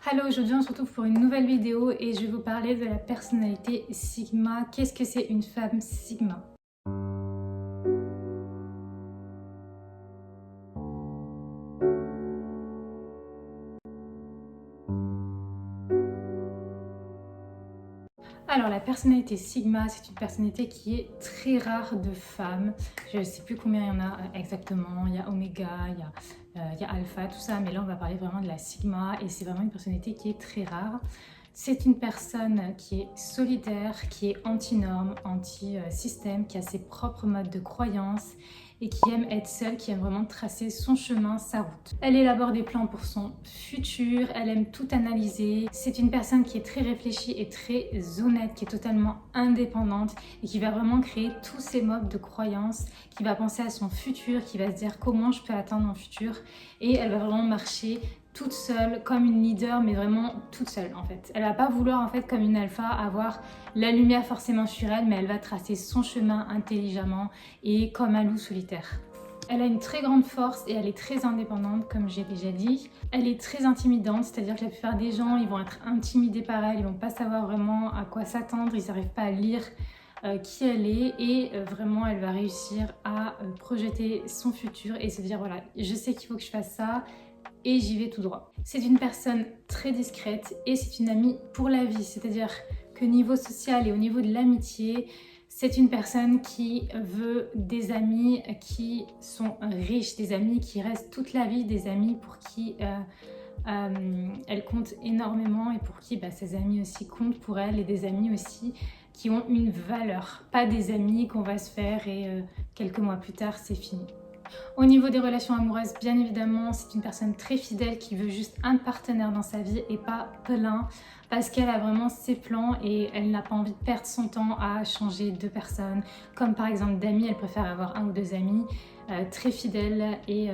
Hello, aujourd'hui on se retrouve pour une nouvelle vidéo et je vais vous parler de la personnalité Sigma. Qu'est-ce que c'est une femme Sigma? Alors la personnalité Sigma, c'est une personnalité qui est très rare de femmes. Je ne sais plus combien il y en a exactement. Il y a Oméga, il y a Alpha, tout ça. Mais là, on va parler vraiment de la Sigma et c'est vraiment une personnalité qui est très rare. C'est une personne qui est solidaire, qui est anti-norme, anti-système, qui a ses propres modes de croyance et qui aime être seule, qui aime vraiment tracer son chemin, sa route. Elle élabore des plans pour son futur, elle aime tout analyser. C'est une personne qui est très réfléchie et très honnête, qui est totalement indépendante et qui va vraiment créer tous ses modes de croyance, qui va penser à son futur, qui va se dire comment je peux atteindre mon futur et elle va vraiment marcher toute seule, comme une leader, mais vraiment toute seule en fait. Elle va pas vouloir en fait, comme une alpha, avoir la lumière forcément sur elle, mais elle va tracer son chemin intelligemment et comme un loup solitaire. Elle a une très grande force et elle est très indépendante, comme j'ai déjà dit. Elle est très intimidante, c'est-à-dire que la plupart des gens, ils vont être intimidés par elle, ils vont pas savoir vraiment à quoi s'attendre, ils n'arrivent pas à lire qui elle est et vraiment elle va réussir à projeter son futur et se dire voilà, je sais qu'il faut que je fasse ça et j'y vais tout droit. C'est une personne très discrète et c'est une amie pour la vie, c'est-à-dire que niveau social et au niveau de l'amitié, c'est une personne qui veut des amis qui sont riches, des amis qui restent toute la vie, des amis pour qui elle compte énormément et pour qui ses amis aussi comptent pour elle et des amis aussi qui ont une valeur, pas des amis qu'on va se faire et quelques mois plus tard c'est fini. Au niveau des relations amoureuses, bien évidemment, c'est une personne très fidèle qui veut juste un partenaire dans sa vie et pas plein parce qu'elle a vraiment ses plans et elle n'a pas envie de perdre son temps à changer de personnes. Comme par exemple d'amis, elle préfère avoir un ou deux amis très fidèles et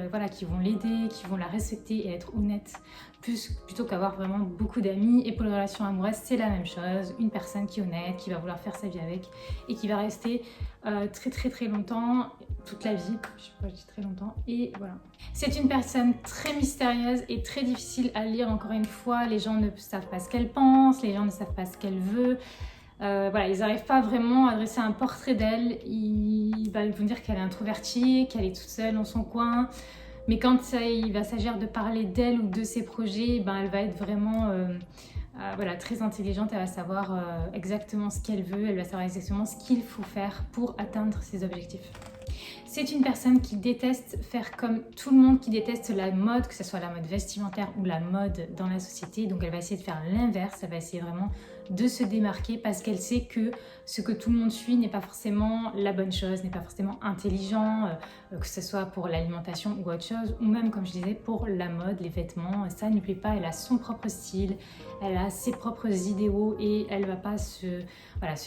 voilà, qui vont l'aider, qui vont la respecter et être honnêtes plutôt qu'avoir vraiment beaucoup d'amis. Et pour les relations amoureuses, c'est la même chose. Une personne qui est honnête, qui va vouloir faire sa vie avec et qui va rester très longtemps, toute la vie, je sais pas, je dis très longtemps, et voilà. C'est une personne très mystérieuse et très difficile à lire, encore une fois, les gens ne savent pas ce qu'elle pense, les gens ne savent pas ce qu'elle veut, voilà, ils n'arrivent pas vraiment à dresser un portrait d'elle, ils vont dire qu'elle est introvertie, qu'elle est toute seule dans son coin, mais quand il va s'agir de parler d'elle ou de ses projets, elle va être vraiment voilà, très intelligente, elle va savoir exactement ce qu'elle veut, elle va savoir exactement ce qu'il faut faire pour atteindre ses objectifs. C'est une personne qui déteste faire comme tout le monde, qui déteste la mode, que ce soit la mode vestimentaire ou la mode dans la société. Donc elle va essayer de faire l'inverse, elle va essayer vraiment de se démarquer parce qu'elle sait que ce que tout le monde suit n'est pas forcément la bonne chose, n'est pas forcément intelligent, que ce soit pour l'alimentation ou autre chose, ou même comme je disais pour la mode, les vêtements, ça ne lui plaît pas, elle a son propre style, elle a ses propres idéaux et elle ne va pas se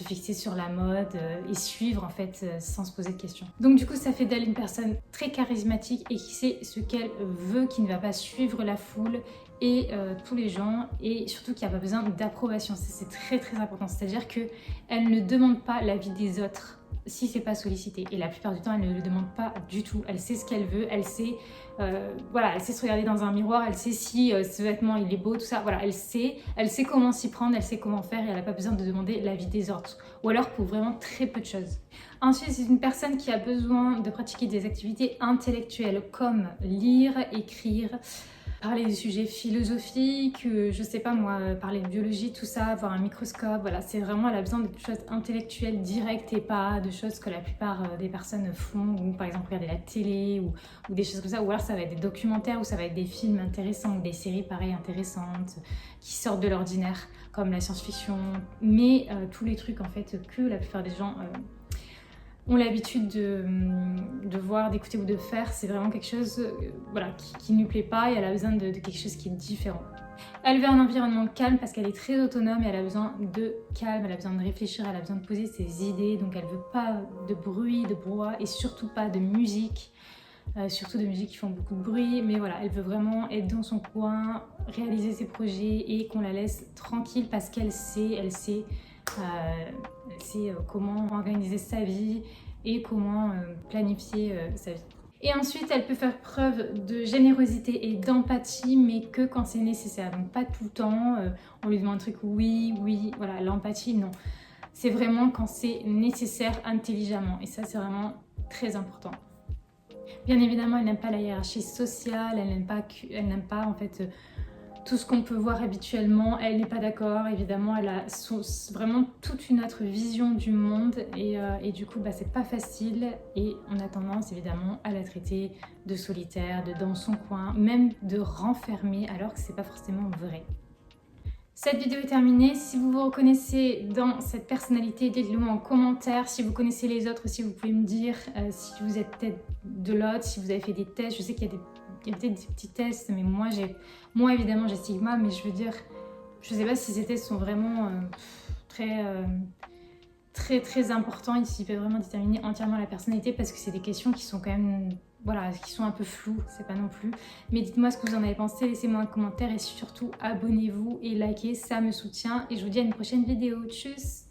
fixer sur la mode et suivre en fait sans se poser de questions. Donc du coup ça fait d'elle une personne très charismatique et qui sait ce qu'elle veut, qui ne va pas suivre la foule et tous les gens et surtout qui n'a pas besoin d'approbation. C'est très important, c'est-à-dire qu'elle ne demande pas l'avis des autres si c'est pas sollicité et la plupart du temps elle ne le demande pas du tout, elle sait ce qu'elle veut, elle sait voilà, elle sait se regarder dans un miroir, elle sait si ce vêtement il est beau, tout ça, voilà, elle sait comment s'y prendre, elle sait comment faire et elle n'a pas besoin de demander l'avis des autres ou alors pour vraiment très peu de choses. Ensuite, c'est une personne qui a besoin de pratiquer des activités intellectuelles comme lire, écrire, parler des sujets philosophiques, je sais pas moi, parler de biologie, tout ça, avoir un microscope, voilà, c'est vraiment, elle a besoin de choses intellectuelles directes et pas de choses que la plupart des personnes font, ou par exemple regarder la télé, ou des choses comme ça, ou alors ça va être des documentaires, ou ça va être des films intéressants, ou des séries pareilles intéressantes, qui sortent de l'ordinaire, comme la science-fiction, mais tous les trucs en fait que la plupart des gens ont l'habitude de voir, d'écouter ou de faire, c'est vraiment quelque chose voilà, qui ne lui plaît pas et elle a besoin de quelque chose qui est différent. Elle veut un environnement calme parce qu'elle est très autonome et elle a besoin de calme, elle a besoin de réfléchir, elle a besoin de poser ses idées, donc elle veut pas de bruit, de brouhaha et surtout pas de musique, surtout de musique qui font beaucoup de bruit, mais voilà, elle veut vraiment être dans son coin, réaliser ses projets et qu'on la laisse tranquille parce qu'elle sait comment organiser sa vie et comment planifier sa vie. Et ensuite, elle peut faire preuve de générosité et d'empathie, mais que quand c'est nécessaire. Donc pas tout le temps, on lui demande un truc, oui, oui, voilà, l'empathie, non. C'est vraiment quand c'est nécessaire intelligemment. Et ça, c'est vraiment très important. Bien évidemment, elle n'aime pas la hiérarchie sociale, elle n'aime pas en fait tout ce qu'on peut voir habituellement. Elle n'est pas d'accord, évidemment, elle a vraiment toute une autre vision du monde et du coup, c'est pas facile et on a tendance évidemment à la traiter de solitaire, de dans son coin, même de renfermée alors que c'est pas forcément vrai. Cette vidéo est terminée. Si vous vous reconnaissez dans cette personnalité, dites-le moi en commentaire. Si vous connaissez les autres aussi, vous pouvez me dire si vous êtes peut-être de l'autre, si vous avez fait des tests. Je sais qu'il y a peut-être des petits tests, mais moi évidemment j'ai Sigma, mais je veux dire, je sais pas si ces tests sont vraiment très importants et s'ils peuvent vraiment déterminer entièrement la personnalité parce que c'est des questions qui sont quand même, voilà, qui sont un peu floues, c'est pas non plus. Mais dites-moi ce que vous en avez pensé, laissez-moi un commentaire et surtout abonnez-vous et likez, ça me soutient et je vous dis à une prochaine vidéo. Tchuss!